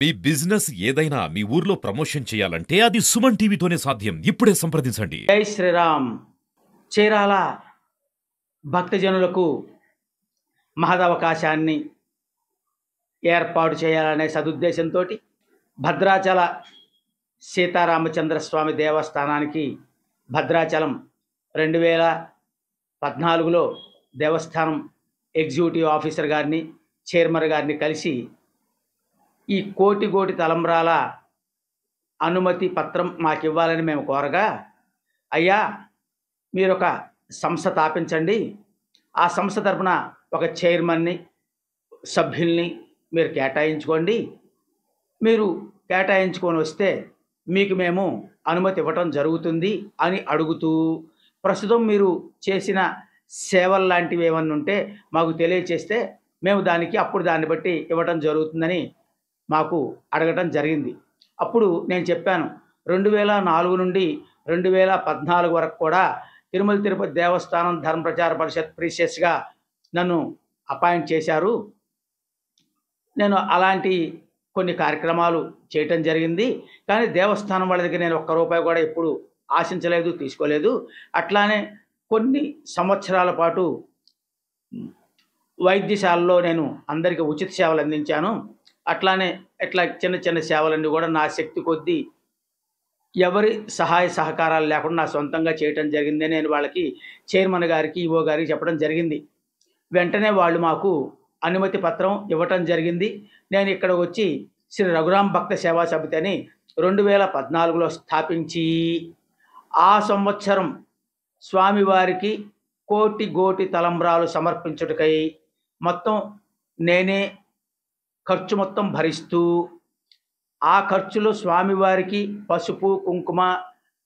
మీ business ఏదైనా మీ ఊర్లో promotion చేయాలంటే అది సుమన్ టీవీతోనే సాధ్యం. ఇప్పుడే సంప్రదించండి. జై శ్రీరామ్. చీరాల భక్తజనులకు మహదవకాశాన్ని ఏర్పాటు చేయాలనే సదుద్దేశంతో భద్రాచల సీతారామచంద్ర స్వామి దేవస్థానానికి భద్రాచలం 2014లో దేవస్థానం ఎగ్జిక్యూటివ్ ఆఫీసర్ గారిని, చైర్మన్ గారిని కలిసి ఈ కోటి తలంబ్రాల అనుమతి పత్రం మాకు ఇవ్వాలని మేము కోరగా, అయ్యా మీరు ఒక సంస్థ స్థాపించండి, ఆ సంస్థ తరపున ఒక చైర్మన్ని, సభ్యుల్ని మీరు కేటాయించుకోండి, మీరు కేటాయించుకొని వస్తే మీకు మేము అనుమతి ఇవ్వటం జరుగుతుంది అని అడుగుతూ, ప్రస్తుతం మీరు చేసిన సేవలు లాంటివి ఏమన్నా ఉంటే మాకు తెలియచేస్తే మేము దాన్ని బట్టి ఇవ్వటం జరుగుతుందని మాకు అడగటం జరిగింది. అప్పుడు నేను చెప్పాను, 2004 నుండి 2014 వరకు కూడా తిరుమల తిరుపతి దేవస్థానం ధర్మ ప్రచార పరిషత్ ప్రీసియస్గా నన్ను అపాయింట్ చేశారు. నేను అలాంటి కొన్ని కార్యక్రమాలు చేయటం జరిగింది. కానీ దేవస్థానం వాళ్ళ దగ్గర నేను ఒక్క రూపాయి కూడా ఎప్పుడు ఆశించలేదు, తీసుకోలేదు. అట్లానే కొన్ని సంవత్సరాల పాటు వైద్యశాలలో నేను అందరికీ ఉచిత సేవలు అందించాను. అట్లానే ఇట్లా చిన్న చిన్న సేవలన్నీ కూడా నా శక్తి కొద్దీ ఎవరి సహాయ సహకారాలు లేకుండా నా సొంతంగా చేయటం జరిగింది. నేను వాళ్ళకి, చైర్మన్ గారికి, ఈఓ గారికి చెప్పడం జరిగింది. వెంటనే వాళ్ళు మాకు అనుమతి పత్రం ఇవ్వటం జరిగింది. నేను ఇక్కడ వచ్చి శ్రీ రఘురామ భక్త సేవా సమితి అని 2014లో స్థాపించి, ఆ సంవత్సరం స్వామివారికి కోటి తలంబ్రాలు సమర్పించుటకై మొత్తం నేనే ఖర్చు మొత్తం భరిస్తూ, ఆ ఖర్చులో స్వామివారికి పసుపు, కుంకుమ,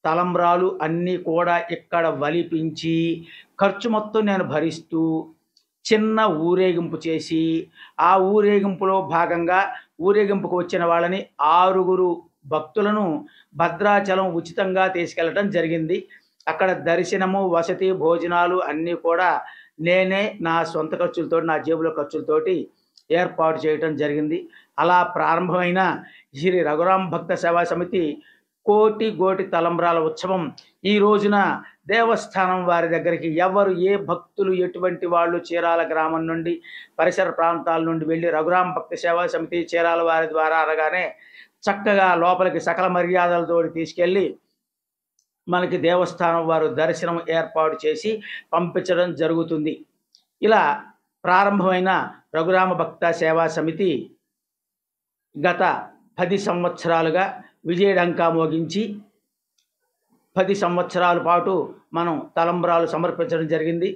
తలంబ్రాలు అన్నీ కూడా ఇక్కడ వలిపించి ఖర్చు మొత్తం నేను భరిస్తూ చిన్న ఊరేగింపు చేసి, ఆ ఊరేగింపులో భాగంగా ఊరేగింపుకు వచ్చిన వాళ్ళని 6 భక్తులను భద్రాచలం ఉచితంగా తీసుకెళ్ళటం జరిగింది. అక్కడ దర్శనము, వసతి, భోజనాలు అన్నీ కూడా నేనే నా సొంత ఖర్చులతో, నా జేబులో ఖర్చులతోటి ఏర్పాటు చేయటం జరిగింది. అలా ప్రారంభమైన శ్రీ రఘురామ భక్త సేవా సమితి కోటి తలంబ్రాల ఉత్సవం ఈ రోజున దేవస్థానం వారి దగ్గరికి ఎవరు, ఏ భక్తులు, ఎటువంటి వాళ్ళు చీరాల గ్రామం నుండి, పరిసర ప్రాంతాల నుండి వెళ్ళి రఘురామ భక్త సేవా సమితి చీరాల వారి ద్వారా అనగానే చక్కగా లోపలికి సకల మర్యాదలతో తీసుకెళ్ళి మనకి దేవస్థానం వారు దర్శనం ఏర్పాటు చేసి పంపించడం జరుగుతుంది. ఇలా ప్రారంభమైన రఘురామ భక్త సేవా సమితి గత 10 సంవత్సరాలుగా విజయడంకా మోగించి 10 సంవత్సరాల పాటు మనం తలంబ్రాలు సమర్పించడం జరిగింది.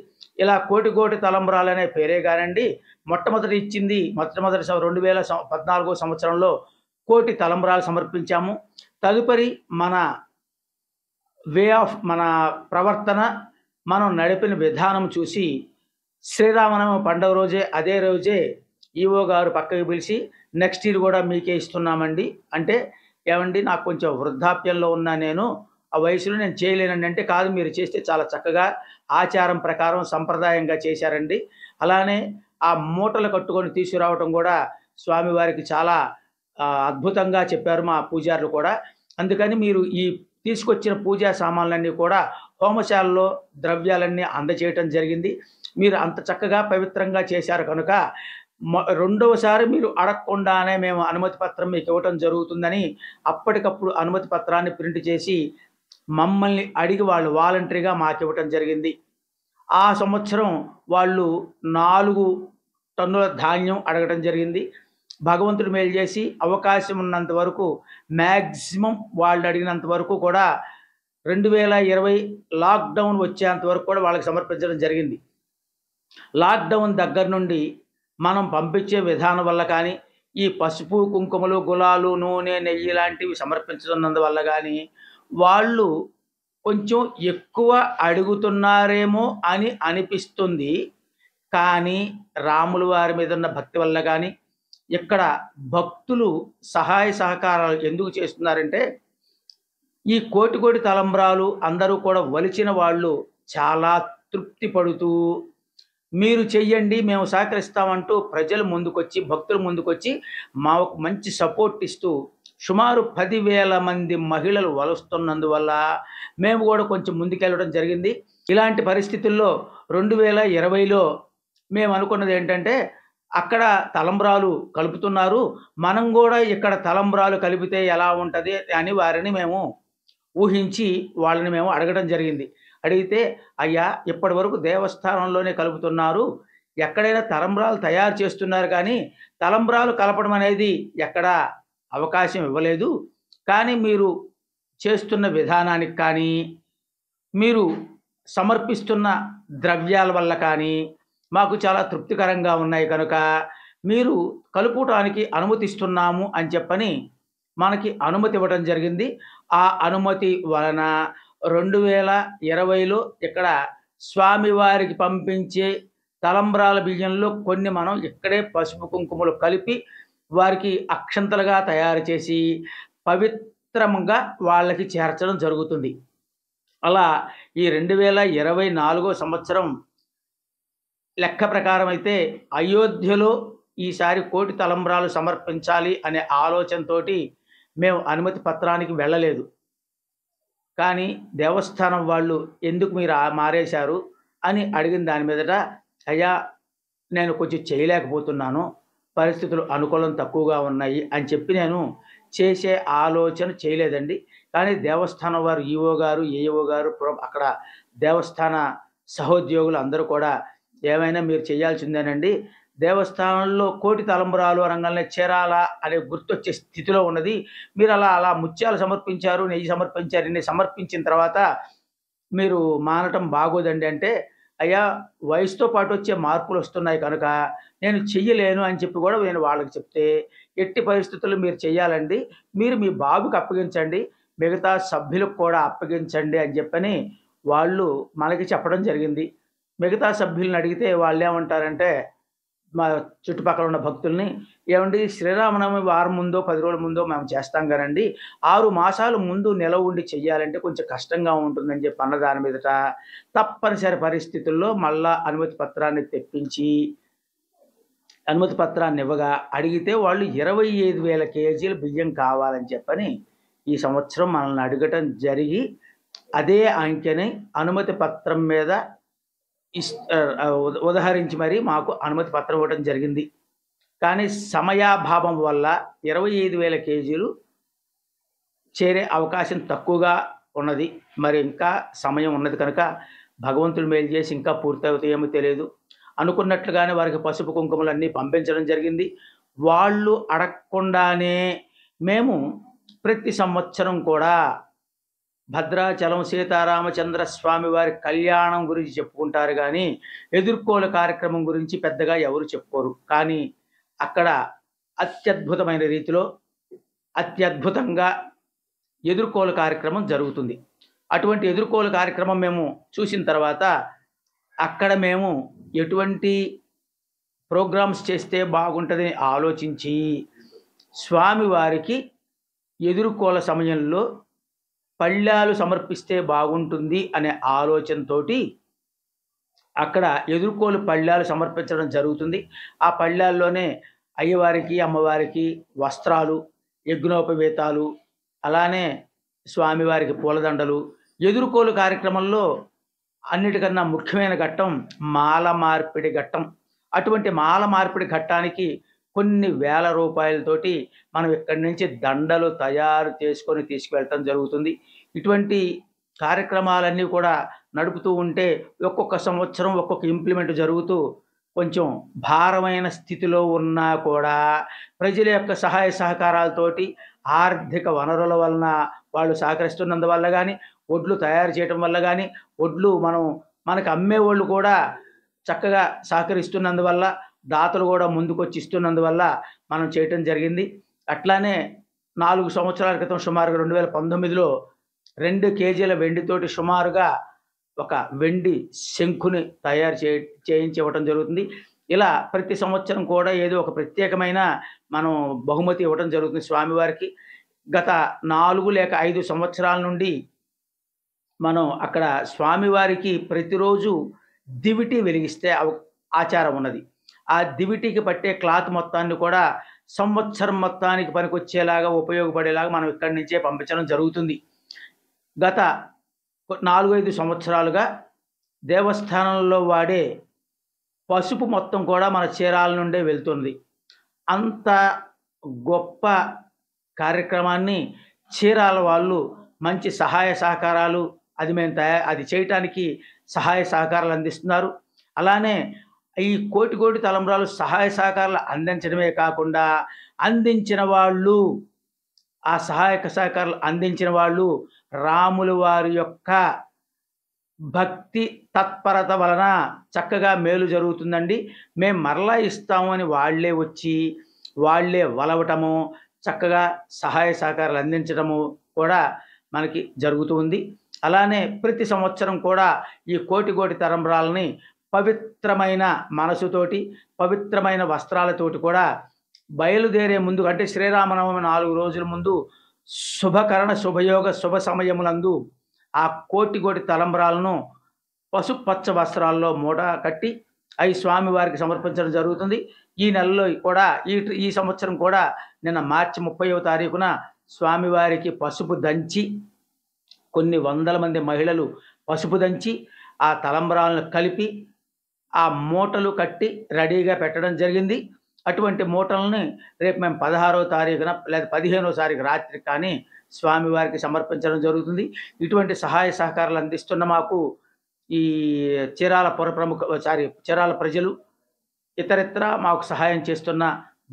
ఇలా కోటి తలంబ్రాలు అనే పేరే కానండి, మొట్టమొదటి 2014 సంవత్సరంలో కోటి తలంబ్రాలు సమర్పించాము. తదుపరి మన మన ప్రవర్తన, మనం నడిపిన విధానం చూసి శ్రీరామనవమి పండుగ రోజే, అదే రోజే ఈఓ గారు పక్కకి పిలిచి, నెక్స్ట్ ఇయర్ కూడా మీకే ఇస్తున్నామండి అంటే, ఏమండి నాకు కొంచెం వృద్ధాప్యంలో ఉన్నా, నేను ఆ వయసులో నేను చేయలేనండి అంటే, కాదు మీరు చేస్తే చాలా చక్కగా ఆచారం ప్రకారం సంప్రదాయంగా చేశారండి. అలానే ఆ మూటలు కట్టుకొని తీసుకురావటం కూడా స్వామివారికి చాలా అద్భుతంగా చెప్పారు మా పూజారులు కూడా. అందుకని మీరు ఈ తీసుకొచ్చిన పూజా సామాన్లన్నీ కూడా హోమశాలలో ద్రవ్యాలన్నీ అందజేయటం జరిగింది. మీరు అంత చక్కగా పవిత్రంగా చేశారు కనుక రెండవసారి మీరు అడగకుండానే మేము అనుమతి పత్రం మీకు ఇవ్వటం జరుగుతుందని అప్పటికప్పుడు అనుమతి పత్రాన్ని ప్రింట్ చేసి మమ్మల్ని అడిగి వాళ్ళు వాలంటరీగా మాకు ఇవ్వటం జరిగింది. ఆ సంవత్సరం వాళ్ళు 4 టన్నుల ధాన్యం అడగటం జరిగింది. భగవంతుడు మేలు చేసి అవకాశం ఉన్నంత వరకు మ్యాక్సిమం వాళ్ళు అడిగినంత వరకు కూడా 2020 లాక్డౌన్ వచ్చేంత వరకు కూడా వాళ్ళకి సమర్పించడం జరిగింది. లాక్డౌన్ దగ్గర నుండి మనం పంపించే విధానం వల్ల కానీ, ఈ పసుపు, కుంకుమలు, గులాలు, నూనె, నెయ్యి లాంటివి సమర్పించడం వల్ల కానీ వాళ్ళు కొంచెం ఎక్కువ అడుగుతున్నారేమో అని అనిపిస్తుంది. కానీ రాముల వారి మీద ఉన్న భక్తి వల్ల కానీ, ఇక్కడ భక్తులు సహాయ సహకారాలు ఎందుకు చేస్తున్నారంటే, ఈ కోటి తలంబ్రాలు అందరూ కూడా వలిచిన వాళ్ళు చాలా తృప్తి పడుతూ, మీరు చెయ్యండి, మేము సహకరిస్తామంటూ ప్రజలు ముందుకొచ్చి, భక్తులు ముందుకొచ్చి మాకు మంచి సపోర్ట్ ఇస్తూ సుమారు 10,000 మంది మహిళలు వలుస్తున్నందువల్ల మేము కూడా కొంచెం ముందుకెళ్ళడం జరిగింది. ఇలాంటి పరిస్థితుల్లో 2020లో మేము అనుకున్నది ఏంటంటే, అక్కడ తలంబ్రాలు కలుపుతున్నారు, మనం కూడా ఇక్కడ తలంబ్రాలు కలిపితే ఎలా ఉంటది అని వారిని మేము ఊహించి వాళ్ళని మేము అడగడం జరిగింది. అడిగితే, "అయ్యా, ఇప్పటివరకు దేవస్థానంలోనే కలుపుతున్నారు. ఎక్కడైనా తలంబ్రాలు తయారు చేస్తున్నారు కానీ, తలంబ్రాలు కలపడం అనేది ఎక్కడా అవకాశం ఇవ్వలేదు. కానీ మీరు చేస్తున్న విధానానికి కానీ, మీరు సమర్పిస్తున్న ద్రవ్యాల వల్ల కానీ, మాకు చాలా తృప్తికరంగా ఉన్నాయి కనుక, మీరు కలుపుటానికి అనుమతిస్తున్నాము" అని చెప్పని మనకి అనుమతి ఇవ్వడం జరిగింది. ఆ అనుమతి వలన 2020లో ఇక్కడ స్వామివారికి పంపించే తలంబ్రాల బియ్యంలో కొన్ని మనం ఇక్కడే పసుపు కుంకుమలు కలిపి వారికి అక్షంతలుగా తయారు చేసి పవిత్రంగా వాళ్ళకి చేర్చడం జరుగుతుంది. అలా ఈ 2024 సంవత్సరం లెక్క ప్రకారం అయితే అయోధ్యలో ఈసారి 1,00,00,000 తలంబ్రాలు సమర్పించాలి అనే ఆలోచనతోటి మేము అనుమతి పత్రానికి వెళ్ళలేదు. కానీ దేవస్థానం వాళ్ళు ఎందుకు మీరు మారేశారు అని అడిగిన దాని మీదట, అయ్యా, నేను కొంచెం చేయలేకపోతున్నాను, పరిస్థితులు అనుకూలం తక్కువగా ఉన్నాయి అని చెప్పి నేను చేసే ఆలోచన చేయలేదండి. కానీ దేవస్థానం వారు ఈఓ గారు, ఏఈఓ గారు, అక్కడ దేవస్థాన సహోద్యోగులు అందరూ కూడా ఏమైనా మీరు చేయాల్సిందేనండి, దేవస్థానంలో 1,00,00,000 తలంబ్రాలు అనంగానే చేరాలా అనే గుర్తొచ్చే స్థితిలో ఉన్నది. మీరు అలా ముత్యాలు సమర్పించారు, నెయ్యి సమర్పించారు, ఇన్ని సమర్పించిన తర్వాత మీరు మానటం బాగోదండి అంటే, అయ్యా, వయసుతో పాటు వచ్చే మార్పులు వస్తున్నాయి కనుక నేను చెయ్యలేను అని చెప్పి కూడా నేను వాళ్ళకి చెప్తే, ఎట్టి పరిస్థితుల్లో మీరు చెయ్యాలండి, మీరు మీ బాబుకి అప్పగించండి, మిగతా సభ్యులకు కూడా అప్పగించండి అని చెప్పని వాళ్ళు మనకి చెప్పడం జరిగింది. మిగతా సభ్యులను అడిగితే వాళ్ళేమంటారంటే, మా చుట్టుపక్కల ఉన్న భక్తుల్ని, ఏవండి, శ్రీరామనవమి వారం ముందో 10 రోజుల ముందో మేము చేస్తాం కానండి, 6 మాసాలు ముందు నిలవ ఉండి చెయ్యాలంటే కొంచెం కష్టంగా ఉంటుందని చెప్పి అన్న దాని మీదట తప్పనిసరి పరిస్థితుల్లో మళ్ళా అనుమతి పత్రాన్ని తెప్పించి అనుమతి పత్రాన్ని ఇవ్వగా అడిగితే వాళ్ళు 25,000 కేజీల బియ్యం కావాలని చెప్పని ఈ సంవత్సరం మనల్ని అడగటం జరిగి అదే అంకెని అనుమతి పత్రం మీద ఉదహరించి మరి మాకు అనుమతి పత్రం ఇవ్వడం జరిగింది. కానీ సమయాభావం వల్ల 25,000 కేజీలు చేరే అవకాశం తక్కువగా ఉన్నది. మరి ఇంకా సమయం ఉన్నది కనుక భగవంతుడు మేలు చేసి ఇంకా పూర్తవుతాయేమో తెలియదు. అనుకున్నట్లుగానే వారికి పసుపు కుంకుమలన్నీ పంపించడం జరిగింది. వాళ్ళు అడగకుండానే మేము ప్రతి సంవత్సరం కూడా భద్రాచలం సీతారామచంద్ర స్వామి వారి కళ్యాణం గురించి చెప్పుకుంటారు కానీ ఎదుర్కోలు కార్యక్రమం గురించి పెద్దగా ఎవరు చెప్పుకోరు. కానీ అక్కడ అత్యద్భుతమైన రీతిలో అత్యద్భుతంగా ఎదుర్కోలు కార్యక్రమం జరుగుతుంది. అటువంటి ఎదుర్కోలు కార్యక్రమం మేము చూసిన తర్వాత అక్కడ మేము ఎటువంటి ప్రోగ్రామ్స్ చేస్తే బాగుంటుందని ఆలోచించి స్వామివారికి ఎదుర్కోల సమయంలో పళ్ళాలు సమర్పిస్తే బాగుంటుంది అనే ఆలోచనతోటి అక్కడ ఎదుర్కోలు పళ్ళాలు సమర్పించడం జరుగుతుంది. ఆ పళ్ళాల్లోనే అయ్యవారికి, అమ్మవారికి వస్త్రాలు, యజ్ఞోపవీతాలు, అలానే స్వామివారికి పూలదండలు. ఎదుర్కోలు కార్యక్రమంలో అన్నిటికన్నా ముఖ్యమైన ఘట్టం మాల మార్పిడి ఘట్టం. అటువంటి మాల మార్పిడి ఘట్టానికి కొన్ని వేల రూపాయలతోటి మనం ఇక్కడి నుంచి దండలు తయారు చేసుకొని తీసుకువెళ్ళటం జరుగుతుంది. ఇటువంటి కార్యక్రమాలన్నీ కూడా నడుపుతూ ఉంటే ఒక్కొక్క సంవత్సరం ఒక్కొక్క ఇంప్లిమెంట్ జరుగుతూ కొంచెం భారమైన స్థితిలో ఉన్నా కూడా ప్రజల యొక్క సహాయ సహకారాలతోటి ఆర్థిక వనరుల వలన వాళ్ళు సహకరిస్తున్నందువల్ల కానీ, వడ్లు తయారు చేయడం వల్ల కానీ, వడ్లు మనకు అమ్మేవాళ్ళు కూడా చక్కగా సహకరిస్తున్నందువల్ల, దాతలు కూడా ముందుకొచ్చి ఇస్తున్నందువల్ల మనం చేయటం జరిగింది. అట్లానే 4 సంవత్సరాల క్రితం సుమారుగా 2019లో 2 కేజీల వెండితోటి సుమారుగా ఒక వెండి శంఖుని తయారు చేయించి ఇవ్వటం జరుగుతుంది. ఇలా ప్రతి సంవత్సరం కూడా ఏదో ఒక ప్రత్యేకమైన మనం బహుమతి ఇవ్వటం జరుగుతుంది స్వామివారికి. గత 4 లేక 5 సంవత్సరాల నుండి మనం అక్కడ స్వామివారికి ప్రతిరోజు దివిటి వెలిగిస్తే ఆచారం ఉన్నది. ఆ దివిటీకి పట్టే క్లాత్ మొత్తాన్ని కూడా సంవత్సరం మొత్తానికి పనికొచ్చేలాగా, ఉపయోగపడేలాగా మనం ఇక్కడి నుంచే పంపించడం జరుగుతుంది. గత 4, 5 సంవత్సరాలుగా దేవస్థానంలో వాడే పసుపు మొత్తం కూడా మన చీరాల నుండే వెళ్తుంది. అంత గొప్ప కార్యక్రమాన్ని చీరాల వాళ్ళు మంచి సహాయ సహకారాలు అది చేయటానికి సహాయ సహకారాలు అందిస్తున్నారు. అలానే ఈ కోటి కోటి తలంబ్రాలు సహాయ సహకారాలు అందించడమే కాకుండా అందించిన వాళ్ళు, ఆ సహాయక సహకారాలు అందించిన వాళ్ళు రాముల వారి యొక్క భక్తి తత్పరత వలన చక్కగా మేలు జరుగుతుందండి. మేము మరలా ఇస్తాము అని వాళ్ళే వచ్చి, వాళ్ళే వలవటము, చక్కగా సహాయ సహకారాలు అందించడము కూడా మనకి జరుగుతూ ఉంది. అలానే ప్రతి సంవత్సరం కూడా ఈ కోటి కోటి తలంబ్రాలని పవిత్రమైన మనసుతోటి, పవిత్రమైన వస్త్రాలతోటి కూడా బయలుదేరే ముందు అంటే శ్రీరామనవమి 4 రోజుల ముందు శుభకరణ, శుభయోగ, శుభ సమయములందు ఆ కోటి కోటి తలంబ్రాలను పసుపచ్చ వస్త్రాల్లో మూట కట్టి అవి స్వామివారికి సమర్పించడం జరుగుతుంది. ఈ నెలలో కూడా ఈ సంవత్సరం కూడా నిన్న మార్చి 30వ తారీఖున స్వామివారికి పసుపు దంచి, కొన్ని వందల మంది మహిళలు పసుపు దంచి ఆ తలంబ్రాలను కలిపి ఆ మూటలు కట్టి రెడీగా పెట్టడం జరిగింది. అటువంటి మూటలని రేపు మేము 16వ తారీఖున లేదా 15వ తారీఖు రాత్రి కానీ స్వామివారికి సమర్పించడం జరుగుతుంది. ఇటువంటి సహాయ సహకారాలు అందిస్తున్న మాకు ఈ చీరాల చీరాల ప్రజలు, ఇతరితర మాకు సహాయం చేస్తున్న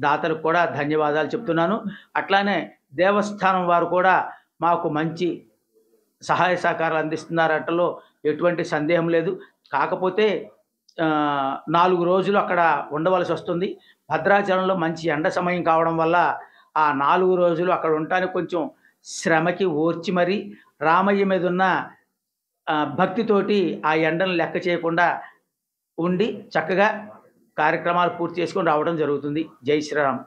దాతలకు కూడా ధన్యవాదాలు చెప్తున్నాను. అట్లానే దేవస్థానం వారు కూడా మాకు మంచి సహాయ సహకారాలు అందిస్తున్నారటలో ఎటువంటి సందేహం లేదు. కాకపోతే 4 రోజులు అక్కడ ఉండవలసి వస్తుంది. భద్రాచలంలో మంచి ఎండ సమయం కావడం వల్ల ఆ 4 రోజులు అక్కడ ఉండటానికి కొంచెం శ్రమకి ఓర్చి మరి రామయ్య మీద ఉన్న భక్తితోటి ఆ ఎండను లెక్క చేయకుండా ఉండి చక్కగా కార్యక్రమాలు పూర్తి చేసుకొని రావడం జరుగుతుంది. జై శ్రీరామ్.